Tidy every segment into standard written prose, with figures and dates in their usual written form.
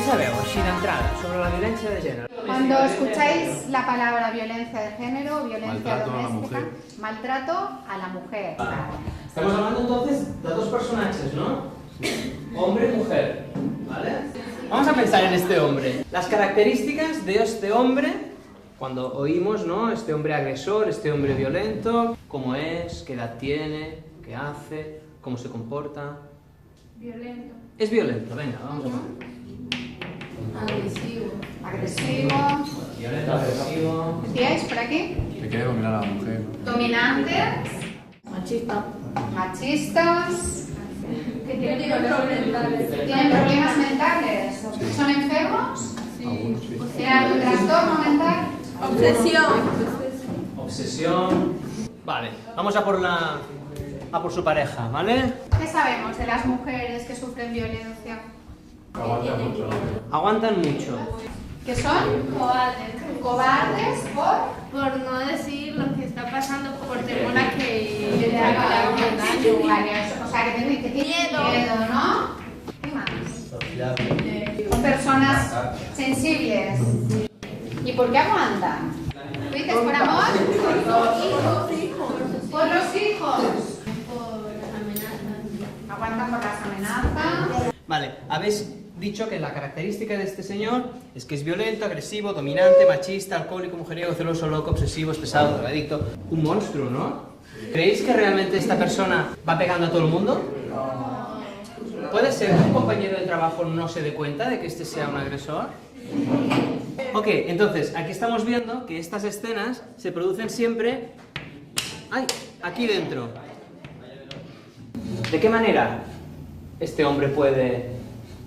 sabeu, així d'entrada, sobre la violència de gènere? Cuando escucháis la palabra violencia de género, violencia Maltrato doméstica, a la mujer. maltrato a la mujer. Estamos hablando entonces de dos personajes, ¿no? Hombre y mujer, ¿vale? Vamos a pensar en este hombre. Las características de este hombre, cuando oímos, ¿no? Este hombre agresor, este hombre violento, cómo es, qué edad tiene, qué hace, cómo se comporta. Violento. Es violento, venga, vamos a ver. Agresivo. Agresivo. Violento, agresivo. ¿Decíais por aquí? Que quiere dominar a la mujer. Dominantes. Machista. Machistas. Que tienen problemas mentales. ¿Tienen problemas mentales? ¿Son enfermos? Algunos sí. ¿Tienen algún trastorno mental? Obsesión. Obsesión. Vale, vamos a por su pareja, ¿vale? ¿Qué sabemos de las mujeres que sufren violencia? Aguantan mucho. ¿Que son? Cobardes. Cobardes por No decir lo que está pasando por temor a que le hagan daño. daño. Vale, o sea, que tienen miedo, ¿no? ¿Qué más? Son personas sensibles. ¿Y por qué aguantan? ¿Tú dices por amor? Por los hijos. Por amenazas. Aguantan por las amenazas. Vale, habéis dicho que la característica de este señor es que es violento, agresivo, dominante, machista, alcohólico, mujeriego, celoso, loco, obsesivo, pesado, drogadicto. Un monstruo, ¿no? ¿Creéis que realmente esta persona va pegando a todo el mundo? ¿Puede ser que un compañero de trabajo no se dé cuenta de que este sea un agresor? Ok, entonces, aquí estamos viendo que estas escenas se producen siempre... ¡Ay! Aquí dentro. ¿De qué manera este hombre puede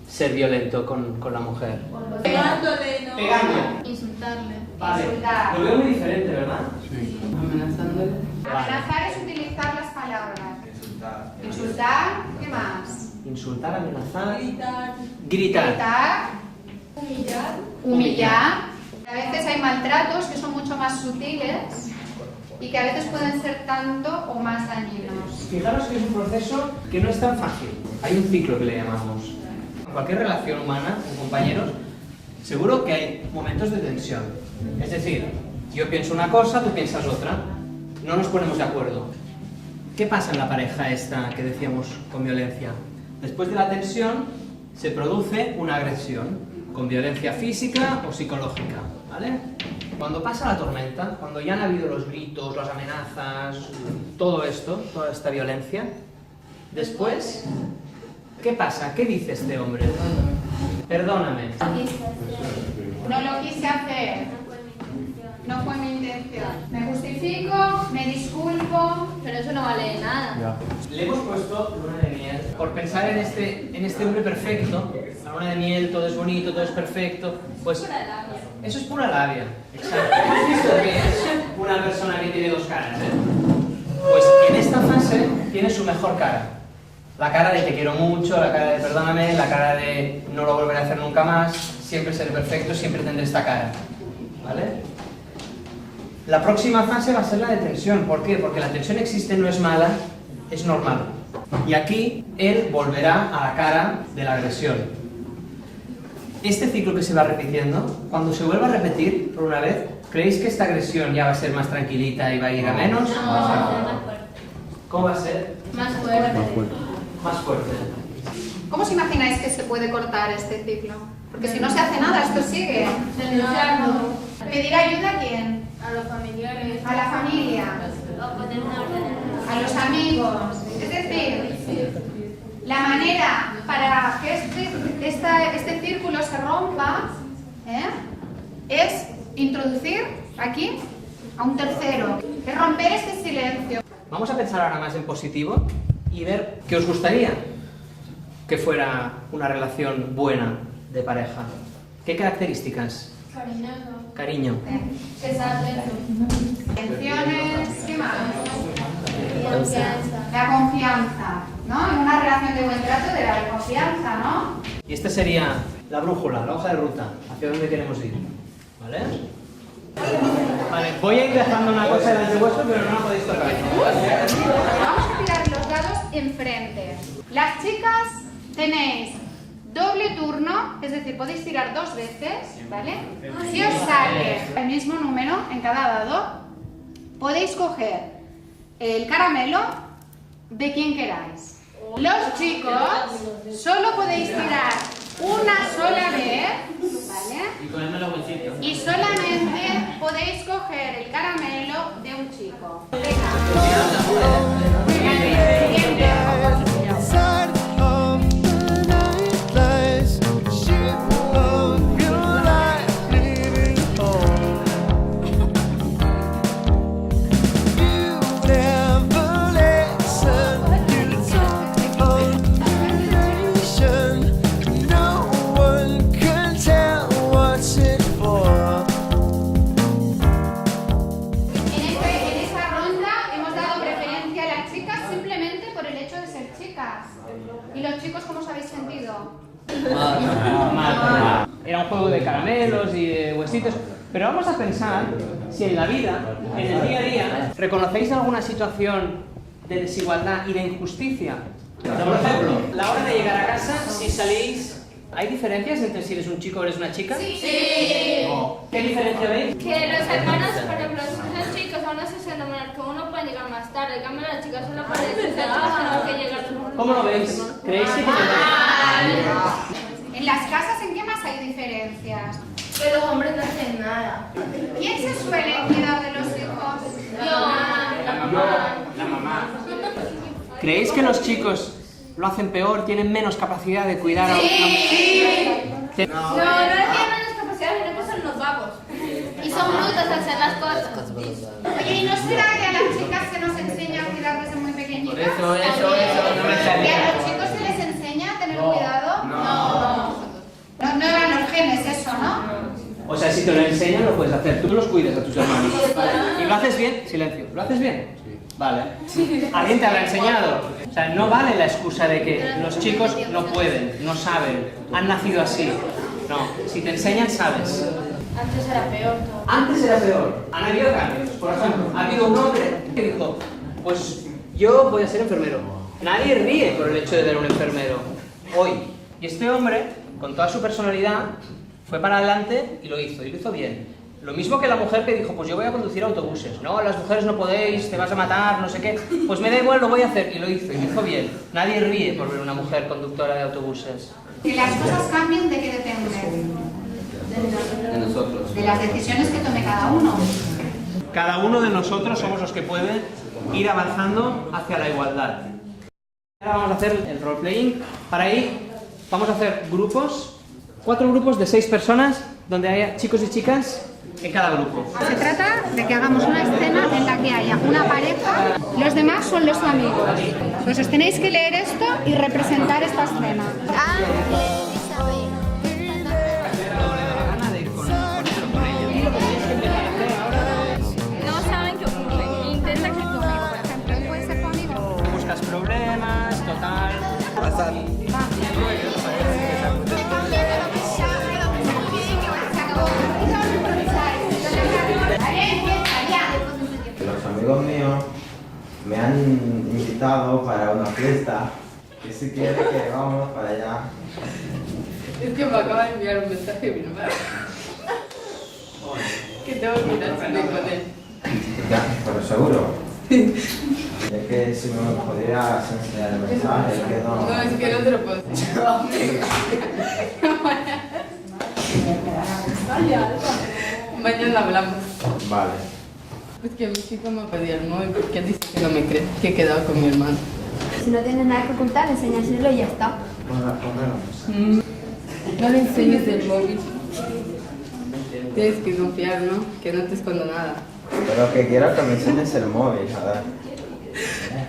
ser violento con la mujer? Pegándole, ¿no? Pegándole. Insultarle. Vale. Insultar. Lo veo muy diferente, ¿verdad? Sí. Amenazándole. Amenazar es utilizar las palabras. Insultar. ¿Qué más? Insultar, amenazar. Gritar. Gritar. Gritar. Humillar. Humillar. A veces hay maltratos que son mucho más sutiles y que a veces pueden ser tanto o más dañinos. Fijaros que es un proceso que no es tan fácil. Hay un ciclo que le llamamos. En cualquier relación humana con compañeros, seguro que hay momentos de tensión. Es decir, yo pienso una cosa, tú piensas otra. No nos ponemos de acuerdo. ¿Qué pasa en la pareja esta que decíamos con violencia? Después de la tensión se produce una agresión, con violencia física o psicológica, ¿vale? Cuando pasa la tormenta, cuando ya han habido los gritos, las amenazas, todo esto, toda esta violencia, después, ¿qué pasa? ¿Qué dice este hombre? Perdóname. No lo quise hacer. No fue mi intención. Me justifico, me disculpo. Pero eso no vale de nada. Ya. Le hemos puesto luna de miel por pensar en este hombre perfecto. La luna de miel, todo es bonito, todo es perfecto. Pues Pura labia. eso es pura labia. Exacto. ¿Hemos visto que es una persona que tiene dos caras, eh? Pues en esta fase tiene su mejor cara. La cara de te quiero mucho, la cara de perdóname, la cara de no lo volveré a hacer nunca más, siempre seré perfecto, siempre tendré esta cara. ¿Vale? La próxima fase va a ser la de tensión. ¿Por qué? Porque la tensión existe, no es mala, es normal. Y aquí él volverá a la cara de la agresión. Este ciclo que se va repitiendo, cuando se vuelva a repetir por una vez, ¿creéis que esta agresión ya va a ser más tranquilita y va a ir a menos? No, va a ser más fuerte. ¿Cómo va a ser? Más fuerte. Más fuerte. Más fuerte. ¿Cómo os imagináis que se puede cortar este ciclo? Porque si no se hace nada, esto sigue. Denunciarlo. ¿Pedir ayuda a quién? A los familiares. A la familia, O poner una orden. a los amigos. Es decir, la manera para que este círculo se rompa es introducir aquí a un tercero, es romper este silencio. Vamos a pensar ahora más en positivo y ver qué os gustaría que fuera una relación buena de pareja. ¿Qué características? Cariñoso. Cariño. Que sea atento. Intenciones, ¿qué más? Confianza. La confianza, ¿no? En una relación de buen trato debe haber confianza, ¿no? Y esta sería la brújula, la hoja de ruta, hacia dónde queremos ir. ¿Vale? Vale, voy a ir dejando una cosa delante vuestro, pero no la podéis tocar. Vamos a tirar los dados enfrente. Las chicas tenéis doble turno, es decir, podéis tirar 2 veces, ¿vale? Si os sale el mismo número en cada dado, podéis coger el caramelo de quien queráis. Los chicos solo podéis tirar una sola vez, ¿vale? Y solamente podéis coger el caramelo de un chico. ¿Y los chicos cómo os habéis sentido? Mal. Era un juego de caramelos y de huesitos. Pero vamos a pensar si en la vida, en el día a día, ¿reconocéis alguna situación de desigualdad y de injusticia? Por ejemplo, la hora de llegar a casa, si salís... ¿Hay diferencias entre si eres un chico o eres una chica? Sí. No. ¿Qué diferencia veis? Que los hermanos, por ejemplo, los chicos a una sesión de menor que uno puede llegar más tarde, en cambio las chicas solo pueden llegar. ¿Cómo lo veis? ¿Creéis que En las casas, ¿en qué más hay diferencias? Que los hombres no hacen nada. ¿Quién se suele cuidar de los hijos? La mamá. ¿Creéis que los chicos lo hacen peor, tienen menos capacidad de cuidar a No, no Sí. tienen menos capacidad, sino que son los vagos. Y son brutos al hacer las cosas. Oye, ¿y no será que a las chicas se nos enseña a cuidar desde muy pequeñitas? Eso, no me ¿Y a los chicos se les enseña a tener cuidado? No eran los genes eso, ¿no? O sea, si te lo enseñan, lo puedes hacer. Tú los cuidas a tus hermanos. ¿Y lo haces bien? Silencio. ¿Lo haces bien? Vale. ¿Alguien te habrá enseñado? O sea, no vale la excusa de que los chicos no pueden, no saben, han nacido así. No, si te enseñan, sabes. Antes era peor todo. Antes era peor. Han habido cambios. Por ejemplo, ha habido un hombre que dijo, pues yo voy a ser enfermero. Nadie ríe por el hecho de ver un enfermero. Hoy. Y este hombre, con toda su personalidad, fue para adelante y lo hizo bien. Lo mismo que la mujer que dijo, pues yo voy a conducir autobuses. No, las mujeres no podéis, te vas a matar, no sé qué. Pues me da igual, lo voy a hacer. Y lo hizo bien. Nadie ríe por ver una mujer conductora de autobuses. Que las cosas cambien, ¿de qué depende? De nosotros. De las decisiones que tome cada uno. Cada uno de nosotros somos los que pueden ir avanzando hacia la igualdad. Ahora vamos a hacer el roleplaying. Para ahí vamos a hacer grupos, 4 grupos de 6 personas, donde haya chicos y chicas en cada grupo. Se trata de que hagamos una escena en la que haya una pareja, los demás son los amigos. Pues os tenéis que leer esto y representar esta escena. No saben qué ocurre. Intenta que tu amigo, por ejemplo, ¿Él puede ser tu amigo? Buscas problemas, total. Los amigos míos me han invitado para una fiesta, que si quiere que vamos para allá. Es que me acaba de enviar un mensaje mi hermano. Que tengo que ir al cine con él. Ya, pero seguro. Es que si me podrías enseñar el mensaje, es que no... No, es que no te lo puedo enseñar. Mañana hablamos. Vale. Es que mi chico me pedía el móvil porque dice que no me cree, que he quedado con mi hermano. Si no tienes nada que ocultar, enséñaselo y ya está. No le enseñes el móvil. Tienes que confiar, ¿no? Que no te escondo nada. Pero que quiero que me enseñes el móvil, joder.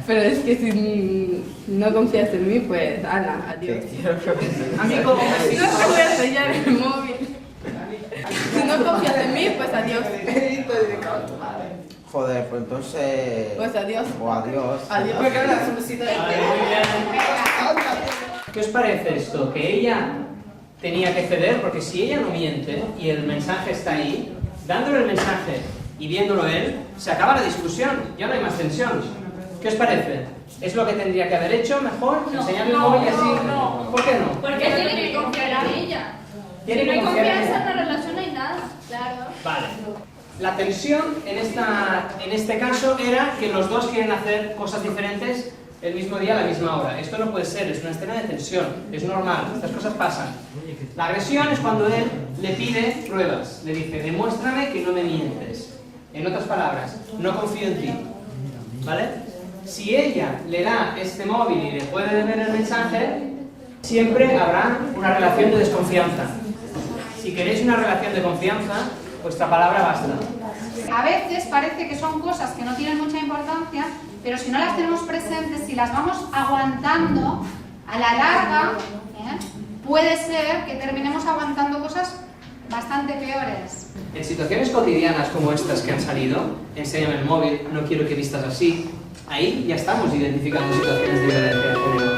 Pero es que si no confías en mí, pues, ala, adiós. Que quiero que me enseñes Amigo, Si no te voy a enseñar el móvil. Si no confías en mí, pues adiós. Joder, pues entonces... Pues adiós. O adiós. Adiós. ¿Qué os parece esto? Que ella tenía que ceder, porque si ella no miente y el mensaje está ahí, dándole el mensaje y viéndolo él, se acaba la discusión, ya no hay más tensión. ¿Qué os parece? ¿Es lo que tendría que haber hecho mejor? ¿Enseñarle el móvil y así? no. ¿Por qué no? Porque tiene que confiar en ella. Tiene Si no que hay confiar en confianza en ella. la relación, no hay nada. Claro. Vale. La tensión en este caso era que los dos quieren hacer cosas diferentes el mismo día a la misma hora. Esto no puede ser, es una escena de tensión, es normal, estas cosas pasan. La agresión es cuando él le pide pruebas, le dice, demuéstrame que no me mientes. En otras palabras, no confío en ti. ¿Vale? Si ella le da este móvil y le puede ver el mensaje, siempre habrá una relación de desconfianza. Si queréis una relación de confianza, vuestra palabra basta. A veces parece que son cosas que no tienen mucha importancia, pero si no las tenemos presentes, si las vamos aguantando, a la larga, puede ser que terminemos aguantando cosas bastante peores. En situaciones cotidianas como estas que han salido, enséñame el móvil, no quiero que vistas así, ahí ya estamos identificando situaciones de violencia de género.